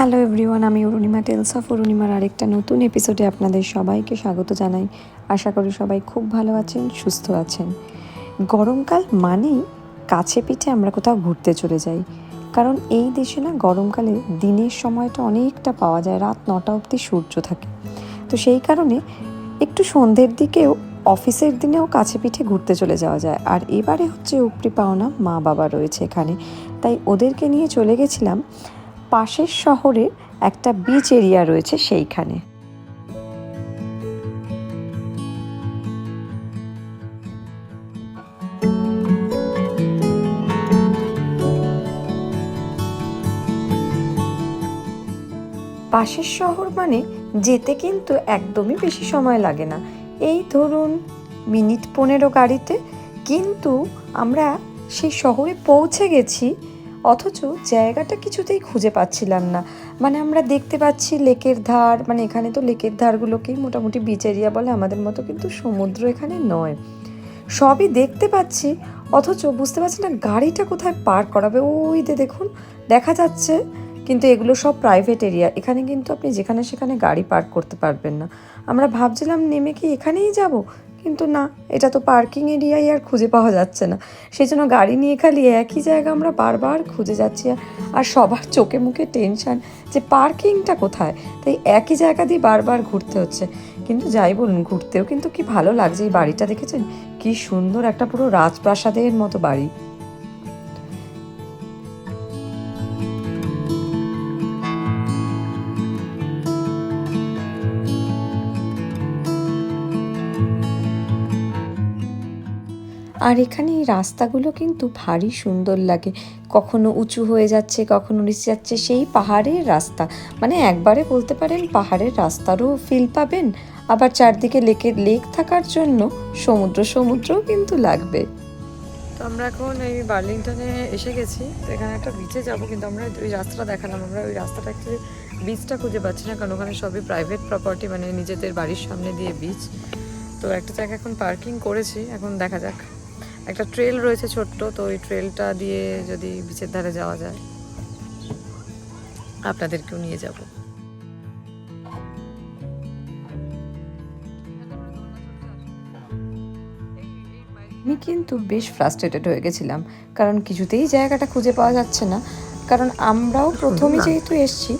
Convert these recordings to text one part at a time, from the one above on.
Hello everyone, আমি Arunima tales of অরুণিমার আরেকটা নতুন এপিসোডে আপনাদের সবাইকে স্বাগত জানাই। আশা করি সবাই খুব ভালো আছেন, সুস্থ আছেন। গরমকাল মানেই কাছে পিঠে আমরা কোথাও ঘুরতে চলে যাই, কারণ এই দেশে না গরমকালে দিনের সময়টা অনেকটা পাওয়া যায়, রাত 9টা অবধি সূর্য থাকে। তো সেই কারণে একটু সন্ধ্যের দিকেও অফিসের দিনেও কাছে পিঠে ঘুরতে চলে যাওয়া যায়। আর এবারে হচ্ছে উপরি পাওনা মা বাবা রয়েছে এখানে, তাই ওদেরকে নিয়ে চলে গেছিলাম পাশের শহরে একটা বিচ এরিয়া রয়েছে সেইখানে। পাশের শহর মানে যেতে কিন্তু একদমই বেশি সময় লাগে না, এই ধরুন মিনিট 15 গাড়িতে। কিন্তু আমরা সেই শহরে পৌঁছে গেছি, অথচ জায়গাটা কিছুতেই খুঁজে পাচ্ছিলাম না। মানে আমরা দেখতে পাচ্ছি লেকের ধার, মানে এখানে তো লেকের ধারগুলোকেই মোটামুটি বিচ এরিয়া বলে, আমাদের মতো কিন্তু সমুদ্র এখানে নয়। সবই দেখতে পাচ্ছি, অথচ বুঝতে পারছি না গাড়িটা কোথায় পার্ক করাবে। ওই দেখুন দেখা যাচ্ছে, কিন্তু এগুলো সব প্রাইভেট এরিয়া, এখানে কিন্তু আপনি যেখানে সেখানে গাড়ি পার্ক করতে পারবেন না। আমরা ভাবছিলাম নেমে কি এখানেই যাব, কিন্তু না, এটা তো পার্কিং এরিয়াই আর খুঁজে পাওয়া যাচ্ছে না। সেই জন্য গাড়ি নিয়ে খালি একই জায়গা আমরা বারবার খুঁজে যাচ্ছি, আর সবার চোখে মুখে টেনশন যে পার্কিংটা কোথায়। তাই একই জায়গা দিয়ে বারবার ঘুরতে হচ্ছে। কিন্তু যাই বলুন, ঘুরতেও কিন্তু কি ভালো লাগছে। এই বাড়িটা দেখেছেন কি সুন্দর, একটা পুরো রাজপ্রাসাদের মতো বাড়ি। আর এখানে এই রাস্তাগুলো কিন্তু ভারী সুন্দর লাগে, কখনো উঁচু হয়ে যাচ্ছে, কখনো নিচে যাচ্ছে, সেই পাহাড়ের রাস্তা। মানে একবারে বলতে পারেন পাহাড়ের রাস্তারও ফিল পাবেন, আবার চারদিকে লেক থাকার জন্য সমুদ্রও কিন্তু লাগবে। তো আমরা এখন এই বার্লিংটনে এসে গেছি, তো এখানে একটা বিচে যাব, কিন্তু আমরা ওই রাস্তাটা দেখালাম, আমরা ওই রাস্তাটা অ্যাকচুয়ালি বিচটা খুঁজে পাচ্ছি না, কারণ ওখানে সবই প্রাইভেট প্রপার্টি, মানে নিজেদের বাড়ির সামনে দিয়ে বিচ। তো একটা জায়গা এখন পার্কিং করেছি, এখন দেখা যাক। একটা ট্রেল রয়েছে ছোট্ট, তো ওই ট্রেলটা দিয়ে যদি বিচের ধারে যাওয়া যায়, আপনাদেরকেও নিয়ে যাব। আমি কিন্তু বেশ ফ্রাস্ট্রেটেড হয়ে গেছিলাম, কারণ কিছুতেই জায়গাটা খুঁজে পাওয়া যাচ্ছে না। কারণ আমরাও প্রথমে যেহেতু এসছি,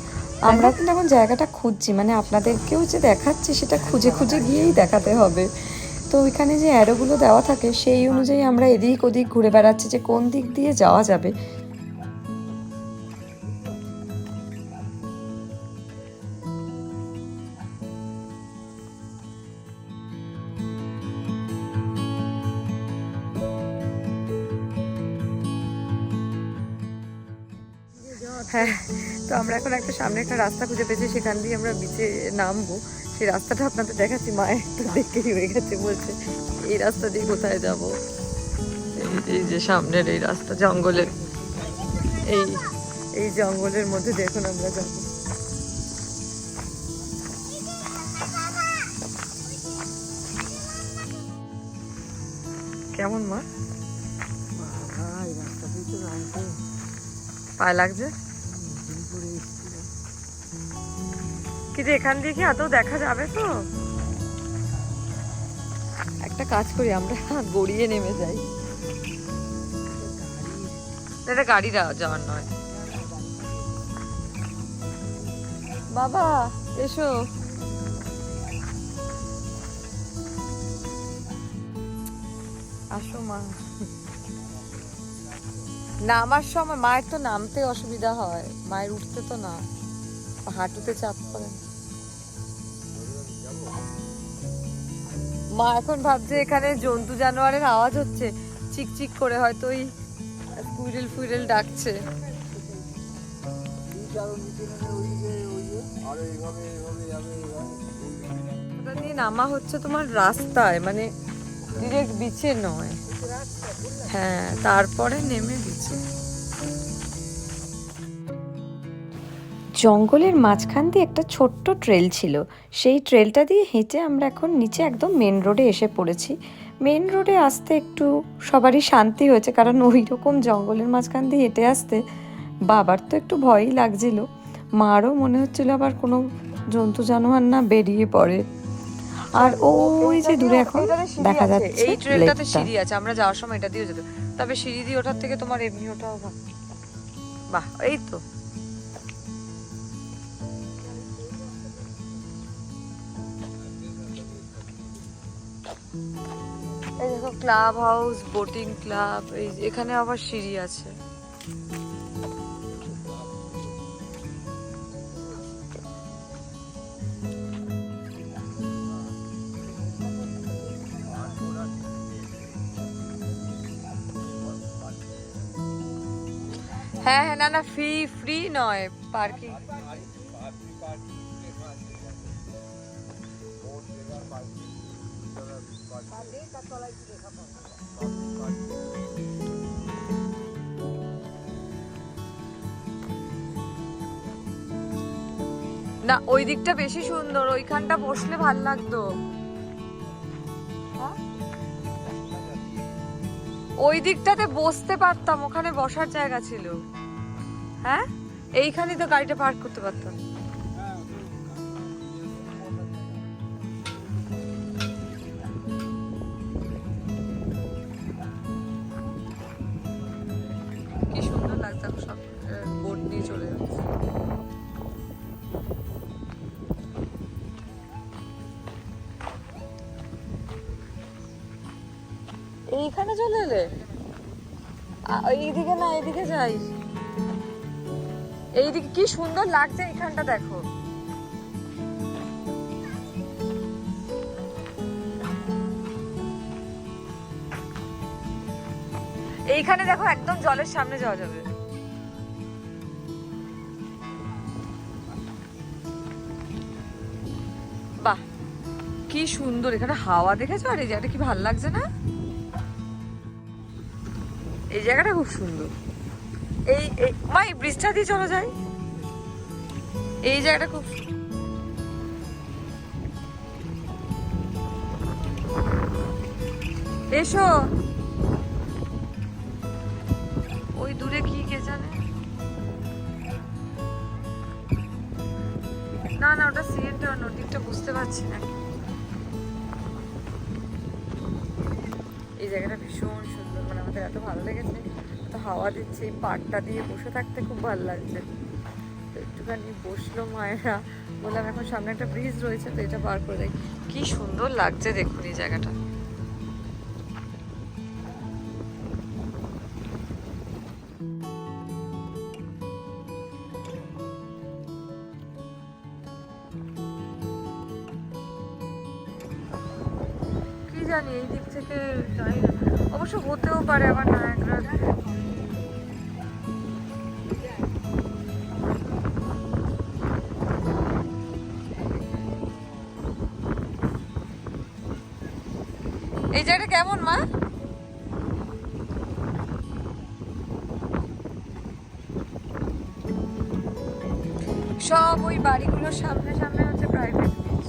আমরা কিন্তু এখন জায়গাটা খুঁজছি, মানে আপনাদেরকেও যে দেখাচ্ছি সেটা খুঁজে খুঁজে গিয়েই দেখাতে হবে। তো ওইখানে যে অ্যারোগুলো দেওয়া থাকে সেই অনুযায়ী আমরা এদিক ওদিক ঘুরে বেড়াচ্ছি যে কোন দিক দিয়ে যাওয়া যাবে। হ্যাঁ, তো আমরা এখন একটা সামনে একটা রাস্তা খুঁজে পেয়েছি, সেখান দিয়ে আমরা বিচে নামবো। সেই রাস্তাটা আপনাদের দেখাচ্ছি। মায়ের একটু দেখেই হয়ে গেছে, বলছে এই রাস্তা দিয়ে কোথায় যাবো। এই যে সামনের এই রাস্তা, জঙ্গলের এই এই জঙ্গলের মধ্যে দেখুন আমরা যাবো। কেমন মা, পায়ে লাগছে? কিন্তু এখান দিয়ে কি আদৌ দেখা যাবে? তো একটা কাজ করি, আমরা গড়িয়ে নেমে যাই। এটা গাড়ি যাওয়ার নয়। বাবা এসো, আসো মা। নামার সময় মায়ের তো নামতে অসুবিধা হয়, মায়ের উঠতে তো না, হাঁটুতে চাপ পড়ে। মা এখন ভাবছে এখানে জন্তু জানোয়ারের আওয়াজ হচ্ছে, চিকচিক করে, হয়তো ওই ফুইরেল ডাকছে। ওটা দিয়ে নামা হচ্ছে তোমার রাস্তায়, মানে ডিরেক্ট বিচে নয়। হ্যাঁ, তারপরে নেমে বিচে। জঙ্গলের মাঝখান দিয়ে একটা ছোট্ট ট্রেল ছিল, সেই ট্রেলটা দিয়ে হেঁটে আমরা এখন নিচে একদম মেন রোডে এসে পড়েছি। মেন রোডে আসতে একটু সবারই শান্তি হয়েছে, কারণ ওই রকম জঙ্গলের মাঝখান দিয়ে হেঁটে আসতে বাবার তো একটু ভয়ই লাগছিল। মারও মনে হচ্ছিল আবার কোনো জন্তু জানোয়ার না বেরিয়ে পড়ে। আর ওই যে দূরে এখন দেখা যাচ্ছে এই ট্রেনটাতে লেকটা। সিঁড়ি আছে, আমরা যাওয়ার সময় এটা দিয়ে যেত, তবে সিঁড়ি দিয়ে ওঠার থেকে তোমার এমনি ওঠাও ভালো। বাহ, এই তো এই দেখো ক্লাব হাউস, বোটিং ক্লাব, এই এখানে আবার সিঁড়ি আছে। হ্যাঁ হ্যাঁ, না না, ফ্রি নয়, পার্কিং। না, ওই দিকটা বেশি সুন্দর, ওইখানটা বসলে ভাল লাগতো। ওই দিকটাতে বসতে পারতাম, ওখানে বসার জায়গা ছিল। হ্যাঁ, এইখানে তো গাড়িটা পার্ক করতে পারতাম। কি সুন্দর লাগতো, সব বোট নিয়ে চলে যাচ্ছে। এইখানে চলে এলে, এইদিকে না, এইদিকে যাই। এইদিকে কি সুন্দর লাগছে, এইখানটা দেখো। এইখানে দেখো, একদম জলের সামনে যাওয়া যাবে। বাহ, কি সুন্দর এখানে হাওয়া, দেখেছো? আর এই জায়গাটা কি ভালো লাগছে না? এই জায়গাটা খুব সুন্দর। এই মা, এই ব্রিজটা দিয়ে চলে যাই। এই জায়গাটা খুব, এসো। ওই দূরে কি কে জানে? না না, ওটা সিএনটা, নদীটা বুঝতে পারছি না। এই জায়গাটা ভীষণ সুন্দর, মানে আমাদের এত ভালো লেগেছে, তো হাওয়া দিচ্ছে, এই পাড়টা দিয়ে বসে থাকতে খুব ভালো লাগছে। তো একটুখানি বসলো মায়েরা, বললাম এখন সামনে একটা ব্রিজ রয়েছে, তো এটা পার করে যাই। কি সুন্দর লাগছে দেখুন এই জায়গাটা। কি জানি, এই দিক থেকে যাই না, অবশ্য হতেও পারে আবার নায়াগ্রা। এই জায়গাটা কেমন মা? সব ওই বাড়িগুলোর সামনে সামনে হচ্ছে প্রাইভেট বিচ।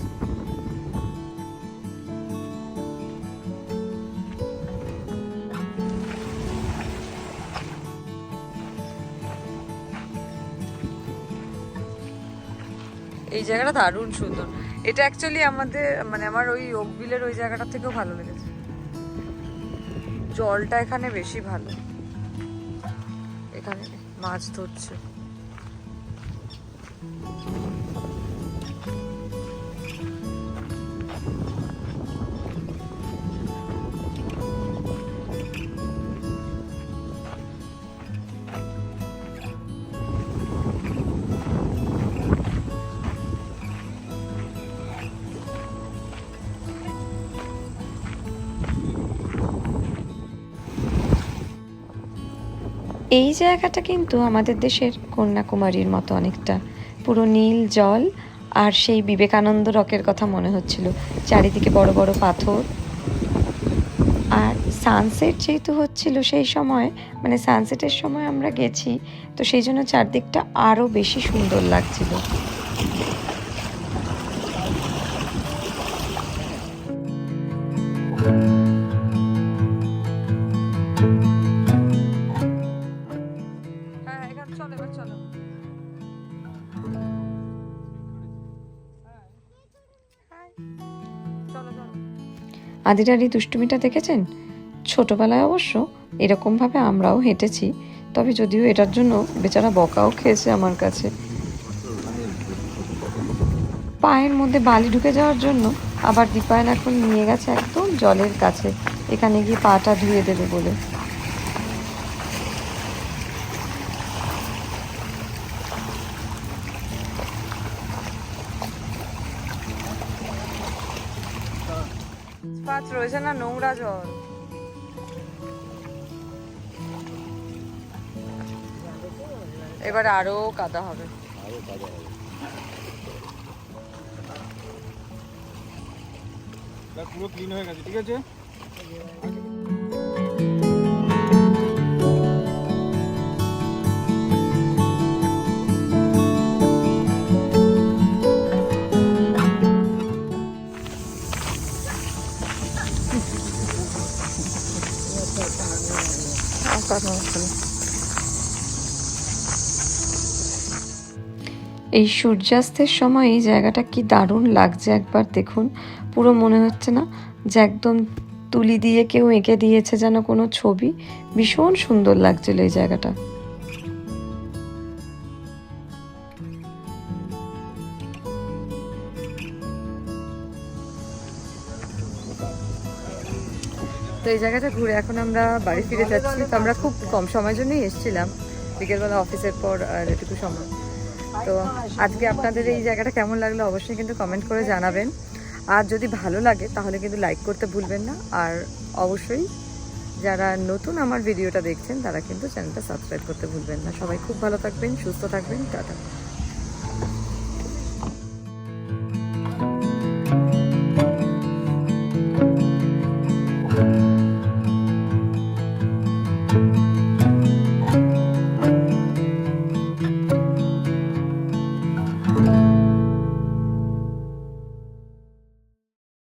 এই জায়গাটা দারুণ সুন্দর। এটা অ্যাকচুয়ালি আমাদের, মানে আমার ওই ওকভিলের ওই জায়গাটা থেকেও ভালো লেগেছে। জলটা এখানে বেশি ভালো, এখানে মাছ ধরছে। এই জায়গাটা কিন্তু আমাদের দেশের কন্যাকুমারীর মতো অনেকটা, পুরো নীল জল, আর সেই বিবেকানন্দ রকের কথা মনে হচ্ছিল, চারিদিকে বড় বড় পাথর। আর সানসেট যেহেতু হচ্ছিল সেই সময়, মানে সানসেটের সময় আমরা গেছি, তো সেই জন্য চারদিকটা আরও বেশি সুন্দর লাগছিল। হ্যাঁ, এখানে চলো, এবার চলো। আদিরার এই দুষ্টুমিটা দেখেছেন? ছোটবেলায় অবশ্য এরকমভাবে আমরাও হেঁটেছি, তবে যদিও এটার জন্য বেচারা বকাও খেয়েছে আমার কাছে। পায়ের মধ্যে বালি ঢুকে যাওয়ার জন্য আবার দীপায়ন এখন নিয়ে গেছে একদম জলের কাছে, এখানে গিয়ে পাটা ধুয়ে দেবে বলে। পাঁচ রয়েছে না, নোংরা জল। এবারে আরো কাদা হবে। পুরো ক্লিন হয়ে গেছে, ঠিক আছে। এই সূর্যাস্তের সময় এই জায়গাটা কি দারুণ লাগছে একবার দেখুন। পুরো মনে হচ্ছে না যে একদম তুলি দিয়ে কেউ এঁকে দিয়েছে যেন কোনো ছবি। ভীষণ সুন্দর লাগছিল এই জায়গাটা। তো এই জায়গাটা ঘুরে এখন আমরা বাড়ি ফিরে যাচ্ছি। তো আমরা খুব কম সময়ের জন্যই এসেছিলাম, বিকেলবেলা অফিসের পর যেটুকু সময়। তো আজকে আপনাদের এই জায়গাটা কেমন লাগলো অবশ্যই কিন্তু কমেন্ট করে জানাবেন। আর যদি ভালো লাগে তাহলে কিন্তু লাইক করতে ভুলবেন না। আর অবশ্যই যারা নতুন আমার ভিডিওটা দেখছেন তারা কিন্তু চ্যানেলটা সাবস্ক্রাইব করতে ভুলবেন না। সবাই খুব ভালো থাকবেন, সুস্থ থাকবেন, টাটা।